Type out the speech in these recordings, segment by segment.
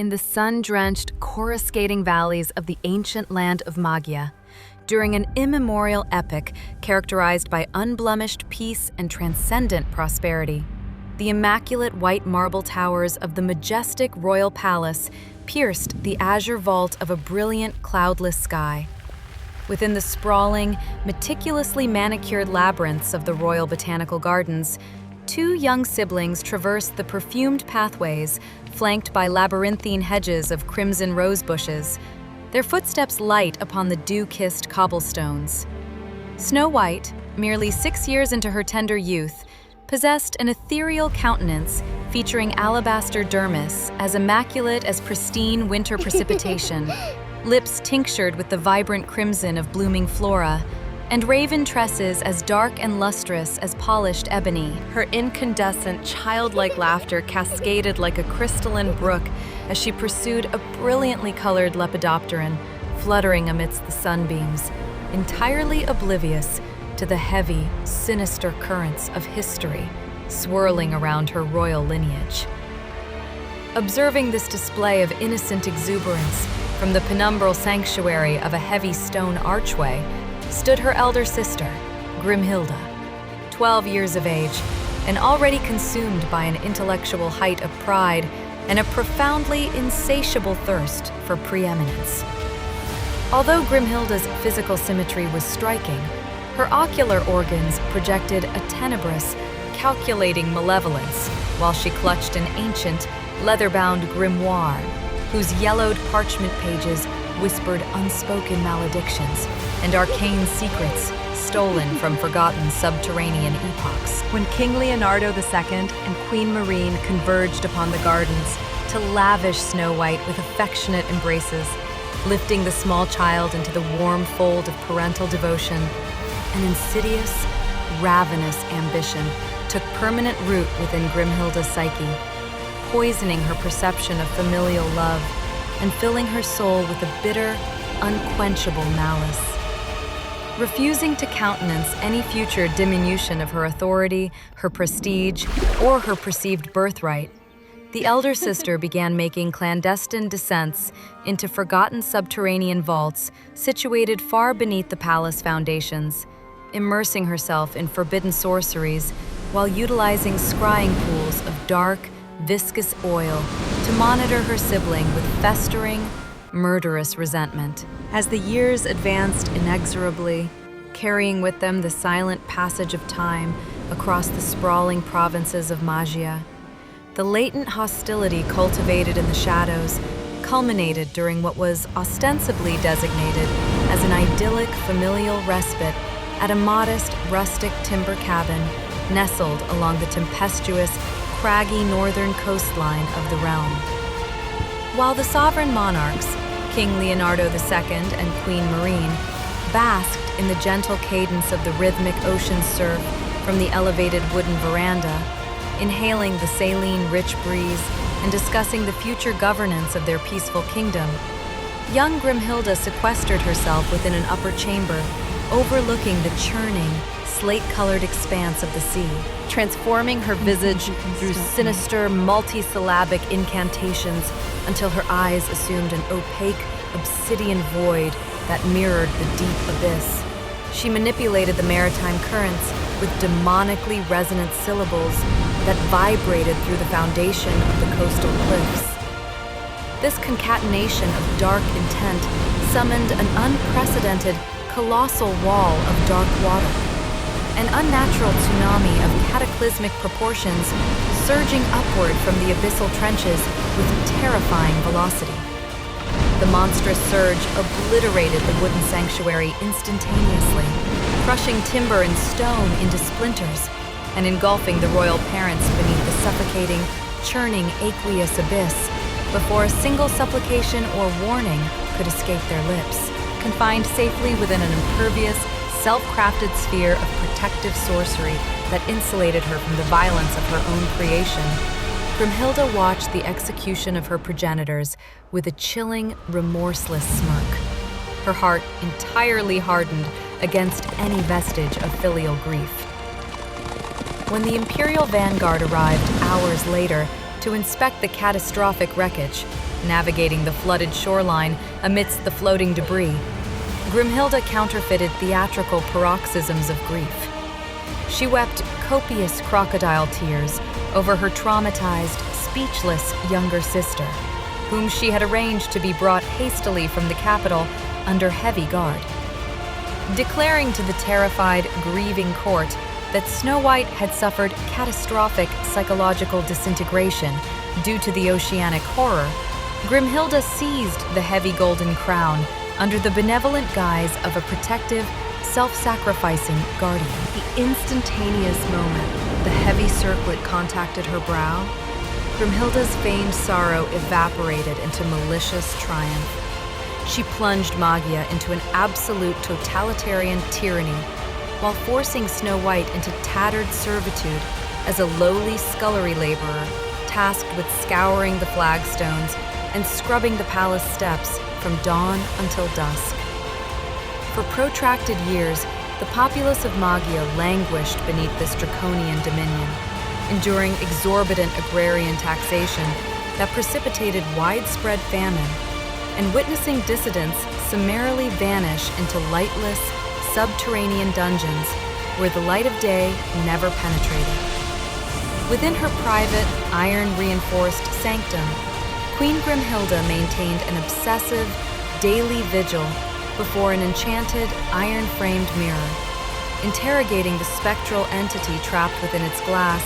in the sun-drenched, coruscating valleys of the ancient land of Magia, during an immemorial epoch characterized by unblemished peace and transcendent prosperity. The immaculate white marble towers of the majestic royal palace pierced the azure vault of a brilliant, cloudless sky. Within the sprawling, meticulously manicured labyrinths of the Royal Botanical Gardens, two young siblings traversed the perfumed pathways flanked by labyrinthine hedges of crimson rose bushes, their footsteps light upon the dew-kissed cobblestones. Snow White, merely 6 years into her tender youth, possessed an ethereal countenance featuring alabaster dermis as immaculate as pristine winter precipitation, lips tinctured with the vibrant crimson of blooming flora, and raven tresses as dark and lustrous as polished ebony. Her incandescent, childlike laughter cascaded like a crystalline brook as she pursued a brilliantly colored lepidopteran, fluttering amidst the sunbeams, entirely oblivious to the heavy, sinister currents of history swirling around her royal lineage. Observing this display of innocent exuberance from the penumbral sanctuary of a heavy stone archway stood her elder sister, Grimhilda, 12 years of age, and already consumed by an intellectual height of pride and a profoundly insatiable thirst for preeminence. Although Grimhilda's physical symmetry was striking, her ocular organs projected a tenebrous, calculating malevolence while she clutched an ancient, leather-bound grimoire whose yellowed parchment pages whispered unspoken maledictions and arcane secrets stolen from forgotten subterranean epochs. When King Leonardo II and Queen Marine converged upon the gardens to lavish Snow White with affectionate embraces, lifting the small child into the warm fold of parental devotion, an insidious, ravenous ambition took permanent root within Grimhilda's psyche, poisoning her perception of familial love and filling her soul with a bitter, unquenchable malice. Refusing to countenance any future diminution of her authority, her prestige, or her perceived birthright, the elder sister began making clandestine descents into forgotten subterranean vaults situated far beneath the palace foundations, immersing herself in forbidden sorceries while utilizing scrying pools of dark, viscous oil to monitor her sibling with festering, murderous resentment. As the years advanced inexorably, carrying with them the silent passage of time across the sprawling provinces of Magia, the latent hostility cultivated in the shadows culminated during what was ostensibly designated as an idyllic familial respite at a modest, rustic timber cabin nestled along the tempestuous, craggy northern coastline of the realm. While the sovereign monarchs, King Leonardo II and Queen Marine, basked in the gentle cadence of the rhythmic ocean surf from the elevated wooden veranda, inhaling the saline, rich breeze and discussing the future governance of their peaceful kingdom, young Grimhilda sequestered herself within an upper chamber overlooking the churning, slate-colored expanse of the sea, transforming her visage through sinister, multisyllabic incantations until her eyes assumed an opaque, obsidian void that mirrored the deep abyss. She manipulated the maritime currents with demonically resonant syllables that vibrated through the foundation of the coastal cliffs. This concatenation of dark intent summoned an unprecedented, colossal wall of dark water, an unnatural tsunami of cataclysmic proportions surging upward from the abyssal trenches with terrifying velocity. The monstrous surge obliterated the wooden sanctuary instantaneously, crushing timber and stone into splinters and engulfing the royal parents beneath the suffocating, churning aqueous abyss before a single supplication or warning could escape their lips. Confined safely within an impervious, self-crafted sphere of protective sorcery that insulated her from the violence of her own creation, Grimhilda watched the execution of her progenitors with a chilling, remorseless smirk, her heart entirely hardened against any vestige of filial grief. When the Imperial Vanguard arrived hours later to inspect the catastrophic wreckage, navigating the flooded shoreline amidst the floating debris, Grimhilda counterfeited theatrical paroxysms of grief. She wept copious crocodile tears over her traumatized, speechless younger sister, whom she had arranged to be brought hastily from the capital under heavy guard. Declaring to the terrified, grieving court that Snow White had suffered catastrophic psychological disintegration due to the oceanic horror, Grimhilda seized the heavy golden crown under the benevolent guise of a protective, self-sacrificing guardian. The instantaneous moment the heavy circlet contacted her brow, Grimhilda's feigned sorrow evaporated into malicious triumph. She plunged Magia into an absolute totalitarian tyranny, while forcing Snow White into tattered servitude as a lowly scullery laborer tasked with scouring the flagstones and scrubbing the palace steps from dawn until dusk. For protracted years, the populace of Magia languished beneath this draconian dominion, enduring exorbitant agrarian taxation that precipitated widespread famine, and witnessing dissidents summarily vanish into lightless, subterranean dungeons where the light of day never penetrated. Within her private, iron-reinforced sanctum, Queen Grimhilda maintained an obsessive, daily vigil before an enchanted, iron-framed mirror, interrogating the spectral entity trapped within its glass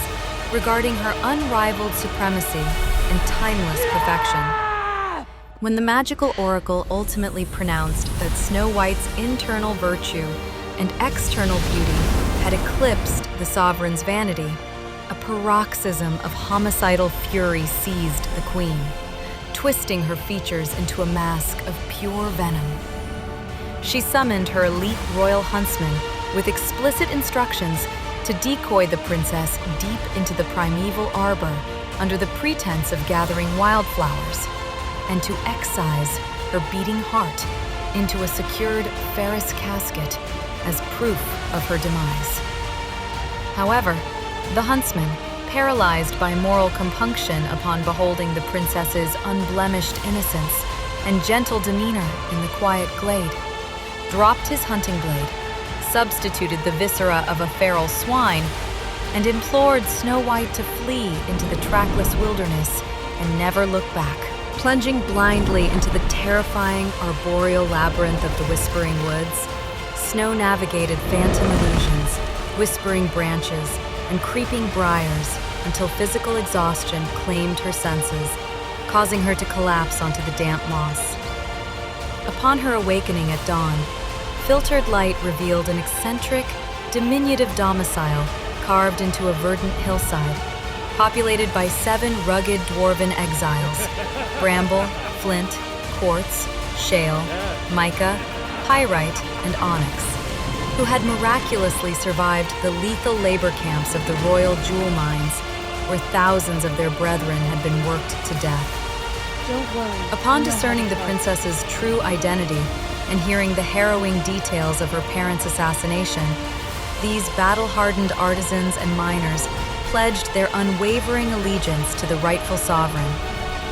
regarding her unrivaled supremacy and timeless perfection. When the magical oracle ultimately pronounced that Snow White's internal virtue and external beauty had eclipsed the sovereign's vanity, a paroxysm of homicidal fury seized the queen, twisting her features into a mask of pure venom. She summoned her elite royal huntsman with explicit instructions to decoy the princess deep into the primeval arbor under the pretense of gathering wildflowers, and to excise her beating heart into a secured ferrous casket as proof of her demise. However, the huntsman, paralyzed by moral compunction upon beholding the princess's unblemished innocence and gentle demeanor in the quiet glade, dropped his hunting blade, substituted the viscera of a feral swine, and implored Snow White to flee into the trackless wilderness and never look back. Plunging blindly into the terrifying arboreal labyrinth of the Whispering Woods, Snow navigated phantom illusions, whispering branches, and creeping briars until physical exhaustion claimed her senses, causing her to collapse onto the damp moss. Upon her awakening at dawn, filtered light revealed an eccentric, diminutive domicile carved into a verdant hillside, populated by 7 rugged dwarven exiles: bramble, flint, quartz, shale, mica, pyrite, and onyx, who had miraculously survived the lethal labor camps of the royal jewel mines, where thousands of their brethren had been worked to death. Don't worry. Upon discerning the princess's true identity and hearing the harrowing details of her parents' assassination, these battle-hardened artisans and miners pledged their unwavering allegiance to the rightful sovereign,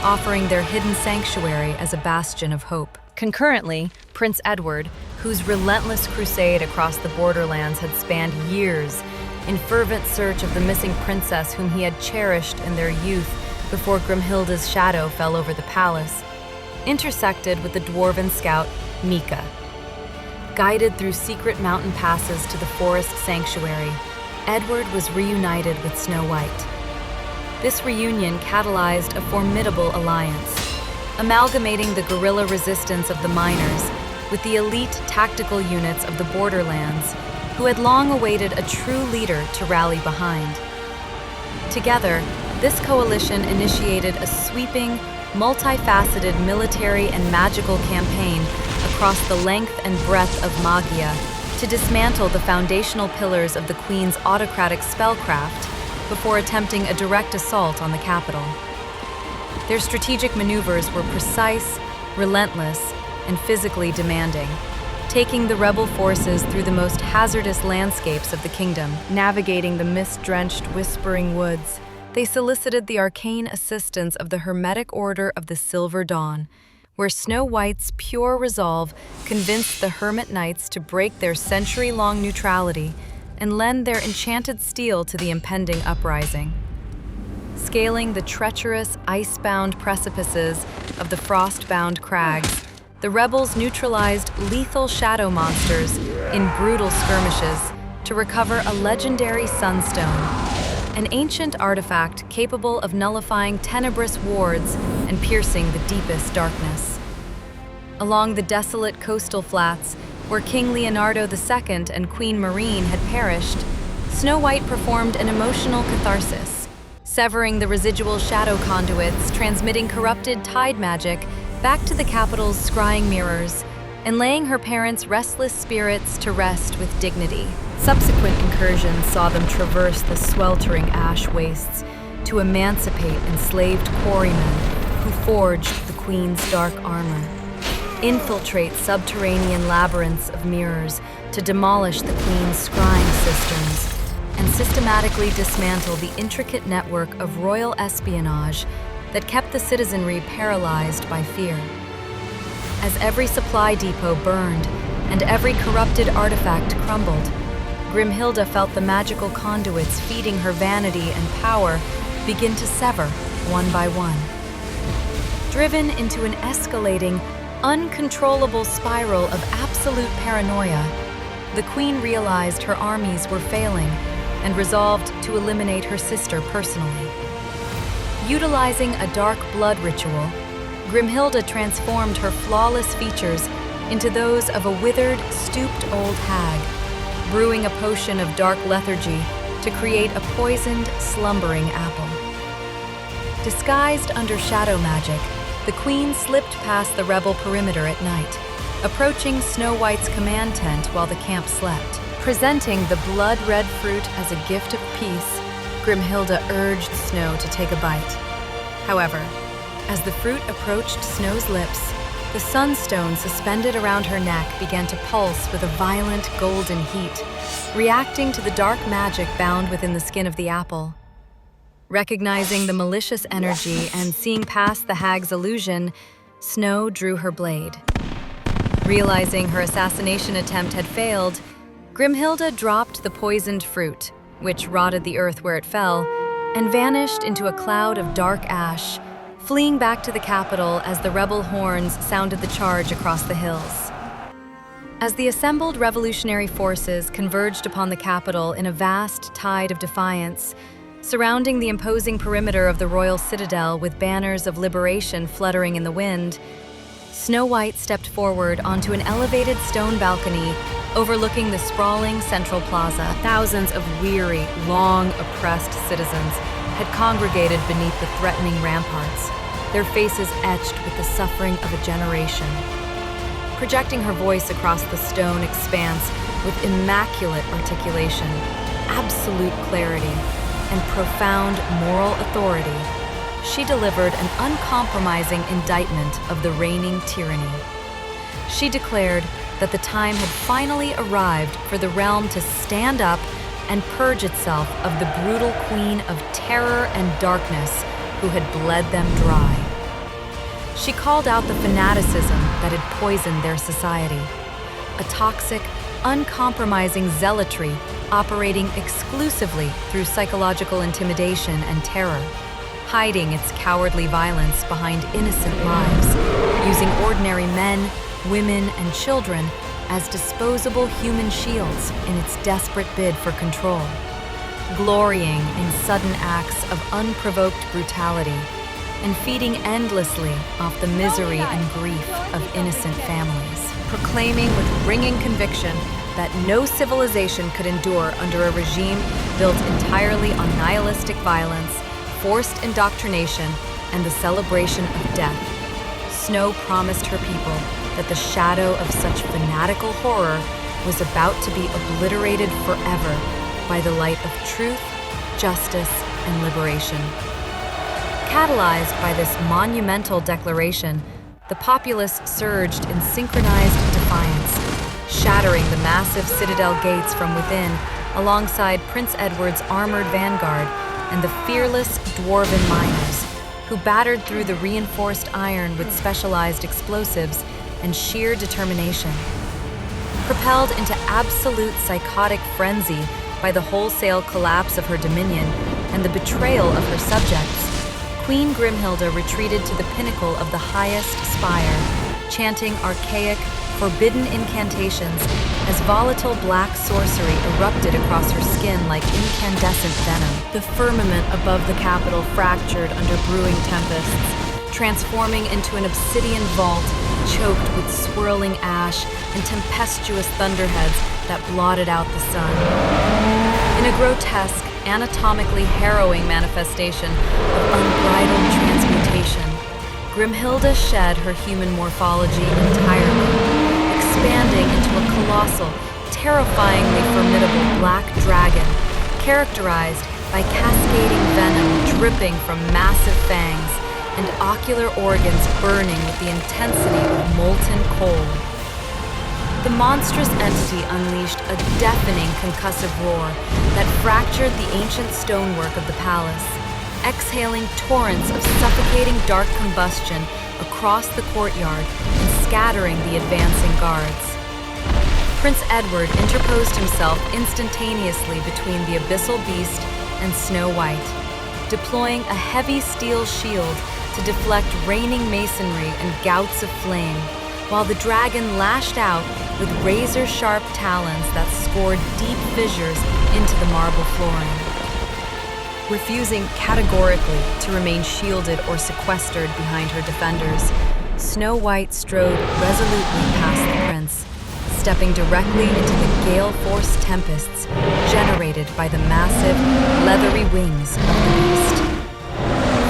offering their hidden sanctuary as a bastion of hope. Concurrently, Prince Edward, whose relentless crusade across the borderlands had spanned years, in fervent search of the missing princess whom he had cherished in their youth before Grimhilda's shadow fell over the palace, intersected with the dwarven scout Mika. Guided through secret mountain passes to the forest sanctuary, Edward was reunited with Snow White. This reunion catalyzed a formidable alliance, amalgamating the guerrilla resistance of the miners with the elite tactical units of the borderlands, who had long awaited a true leader to rally behind. Together, this coalition initiated a sweeping, multifaceted military and magical campaign across the length and breadth of Magia to dismantle the foundational pillars of the Queen's autocratic spellcraft before attempting a direct assault on the capital. Their strategic maneuvers were precise, relentless, and physically demanding, taking the rebel forces through the most hazardous landscapes of the kingdom, navigating the mist-drenched Whispering Woods, They solicited the arcane assistance of the Hermetic Order of the Silver Dawn, where Snow White's pure resolve convinced the Hermit Knights to break their century-long neutrality and lend their enchanted steel to the impending uprising. Scaling the treacherous, ice-bound precipices of the frost-bound crags, the rebels neutralized lethal shadow monsters in brutal skirmishes to recover a legendary sunstone, an ancient artifact capable of nullifying tenebrous wards and piercing the deepest darkness. Along the desolate coastal flats, where King Leonardo II and Queen Marine had perished, Snow White performed an emotional catharsis, severing the residual shadow conduits transmitting corrupted tide magic back to the capital's scrying mirrors, and laying her parents' restless spirits to rest with dignity. Subsequent incursions saw them traverse the sweltering ash wastes to emancipate enslaved quarrymen who forged the Queen's dark armor, infiltrate subterranean labyrinths of mirrors to demolish the Queen's scrying cisterns, and systematically dismantle the intricate network of royal espionage that kept the citizenry paralyzed by fear. As every supply depot burned and every corrupted artifact crumbled, Grimhilda felt the magical conduits feeding her vanity and power begin to sever one by one. Driven into an escalating, uncontrollable spiral of absolute paranoia, the Queen realized her armies were failing and resolved to eliminate her sister personally. Utilizing a dark blood ritual, Grimhilda transformed her flawless features into those of a withered, stooped old hag, brewing a potion of dark lethargy to create a poisoned, slumbering apple. Disguised under shadow magic, the Queen slipped past the rebel perimeter at night, approaching Snow White's command tent while the camp slept. Presenting the blood-red fruit as a gift of peace, Grimhilda urged Snow to take a bite. However, as the fruit approached Snow's lips, the sunstone suspended around her neck began to pulse with a violent golden heat, reacting to the dark magic bound within the skin of the apple. Recognizing the malicious energy and seeing past the hag's illusion, Snow drew her blade. Realizing her assassination attempt had failed, Grimhilda dropped the poisoned fruit, which rotted the earth where it fell, and vanished into a cloud of dark ash, fleeing back to the capital as the rebel horns sounded the charge across the hills. As the assembled revolutionary forces converged upon the capital in a vast tide of defiance, surrounding the imposing perimeter of the royal citadel with banners of liberation fluttering in the wind, Snow White stepped forward onto an elevated stone balcony overlooking the sprawling central plaza. Thousands of weary, long-oppressed citizens had congregated beneath the threatening ramparts, their faces etched with the suffering of a generation. Projecting her voice across the stone expanse with immaculate articulation, absolute clarity, and profound moral authority, she delivered an uncompromising indictment of the reigning tyranny. She declared that the time had finally arrived for the realm to stand up and purge itself of the brutal queen of terror and darkness who had bled them dry. She called out the fanaticism that had poisoned their society, a toxic, uncompromising zealotry operating exclusively through psychological intimidation and terror, hiding its cowardly violence behind innocent lives, using ordinary men, women, and children as disposable human shields in its desperate bid for control, glorying in sudden acts of unprovoked brutality, and feeding endlessly off the misery and grief of innocent families, proclaiming with ringing conviction that no civilization could endure under a regime built entirely on nihilistic violence, forced indoctrination, and the celebration of death. Snow promised her people that the shadow of such fanatical horror was about to be obliterated forever by the light of truth, justice, and liberation. Catalyzed by this monumental declaration, the populace surged in synchronized defiance, shattering the massive citadel gates from within alongside Prince Edward's armored vanguard and the fearless dwarven miners, who battered through the reinforced iron with specialized explosives and sheer determination. Propelled into absolute psychotic frenzy by the wholesale collapse of her dominion and the betrayal of her subjects, Queen Grimhilda retreated to the pinnacle of the highest spire, chanting archaic, forbidden incantations as volatile black sorcery erupted across her skin like incandescent venom. The firmament above the capital fractured under brewing tempests, transforming into an obsidian vault choked with swirling ash and tempestuous thunderheads that blotted out the sun. In a grotesque, anatomically harrowing manifestation of unbridled transmutation, Grimhilda shed her human morphology entirely, expanding into a colossal, terrifyingly formidable black dragon, characterized by cascading venom dripping from massive fangs and ocular organs burning with the intensity of molten coal. The monstrous entity unleashed a deafening concussive roar that fractured the ancient stonework of the palace, exhaling torrents of suffocating dark combustion across the courtyard and scattering the advancing guards. Prince Edward interposed himself instantaneously between the abyssal beast and Snow White, deploying a heavy steel shield to deflect raining masonry and gouts of flame, while the dragon lashed out with razor-sharp talons that scored deep fissures into the marble flooring. Refusing categorically to remain shielded or sequestered behind her defenders, Snow White strode resolutely past the prince, stepping directly into the gale-force tempests generated by the massive, leathery wings of the beast.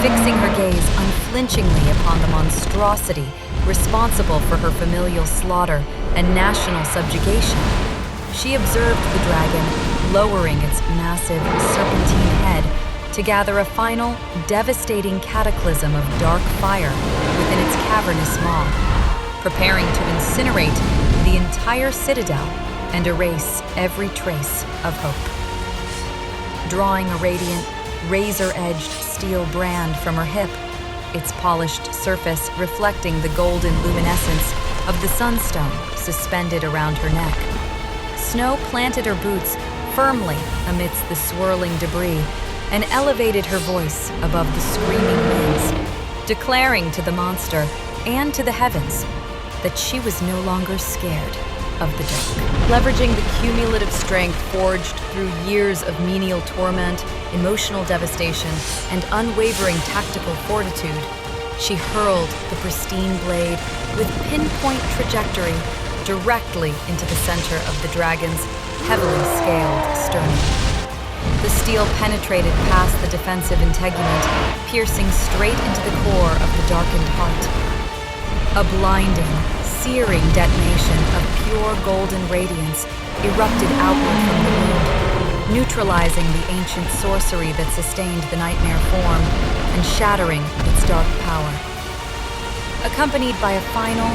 Fixing her gaze unflinchingly upon the monstrosity responsible for her familial slaughter and national subjugation, she observed the dragon lowering its massive, serpentine head to gather a final, devastating cataclysm of dark fire within its cavernous maw, preparing to incinerate the entire citadel and erase every trace of hope. Drawing a radiant, razor-edged steel brand from her hip, its polished surface reflecting the golden luminescence of the sunstone suspended around her neck, Snow planted her boots firmly amidst the swirling debris and elevated her voice above the screaming winds, declaring to the monster and to the heavens that she was no longer scared of the dark. Leveraging the cumulative strength forged through years of menial torment, emotional devastation, and unwavering tactical fortitude, she hurled the pristine blade with pinpoint trajectory directly into the center of the dragon's heavily scaled sternum. The steel penetrated past the defensive integument, piercing straight into the core of the darkened heart. A blinding, searing detonation of pure golden radiance erupted outward from the wound, neutralizing the ancient sorcery that sustained the nightmare form and shattering its dark power. Accompanied by a final,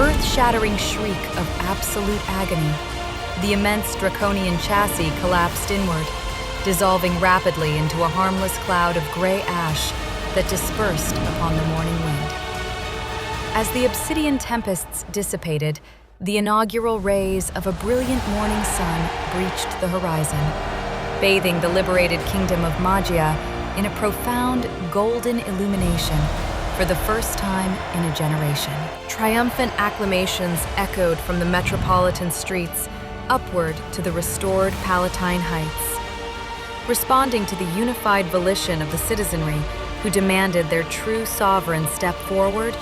earth-shattering shriek of absolute agony, the immense draconian chassis collapsed inward, dissolving rapidly into a harmless cloud of gray ash that dispersed upon the morning wind. As the obsidian tempests dissipated, the inaugural rays of a brilliant morning sun breached the horizon, bathing the liberated kingdom of Magia in a profound golden illumination for the first time in a generation. Triumphant acclamations echoed from the metropolitan streets upward to the restored Palatine Heights. Responding to the unified volition of the citizenry who demanded their true sovereign step forward,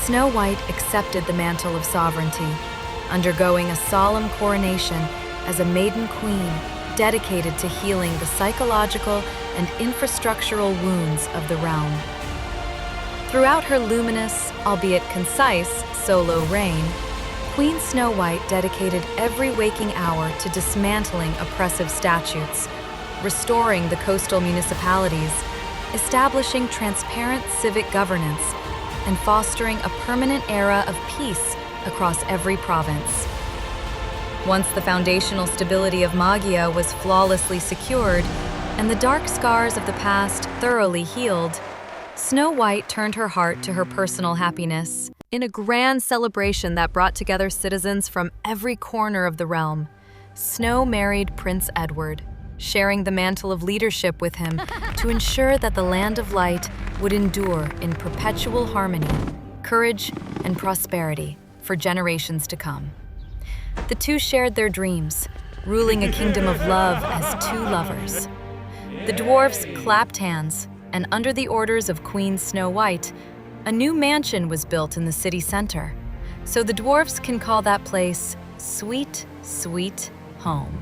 Snow White accepted the mantle of sovereignty, undergoing a solemn coronation as a maiden queen dedicated to healing the psychological and infrastructural wounds of the realm. Throughout her luminous, albeit concise, solo reign, Queen Snow White dedicated every waking hour to dismantling oppressive statutes, restoring the coastal municipalities, establishing transparent civic governance, and fostering a permanent era of peace across every province. Once the foundational stability of Magia was flawlessly secured, and the dark scars of the past thoroughly healed, Snow White turned her heart to her personal happiness. In a grand celebration that brought together citizens from every corner of the realm, Snow married Prince Edward, sharing the mantle of leadership with him to ensure that the Land of Light would endure in perpetual harmony, courage, and prosperity for generations to come. The two shared their dreams, ruling a kingdom of love as two lovers. The dwarfs clapped hands, and under the orders of Queen Snow White, a new mansion was built in the city center, so the dwarfs can call that place Sweet, Sweet Home.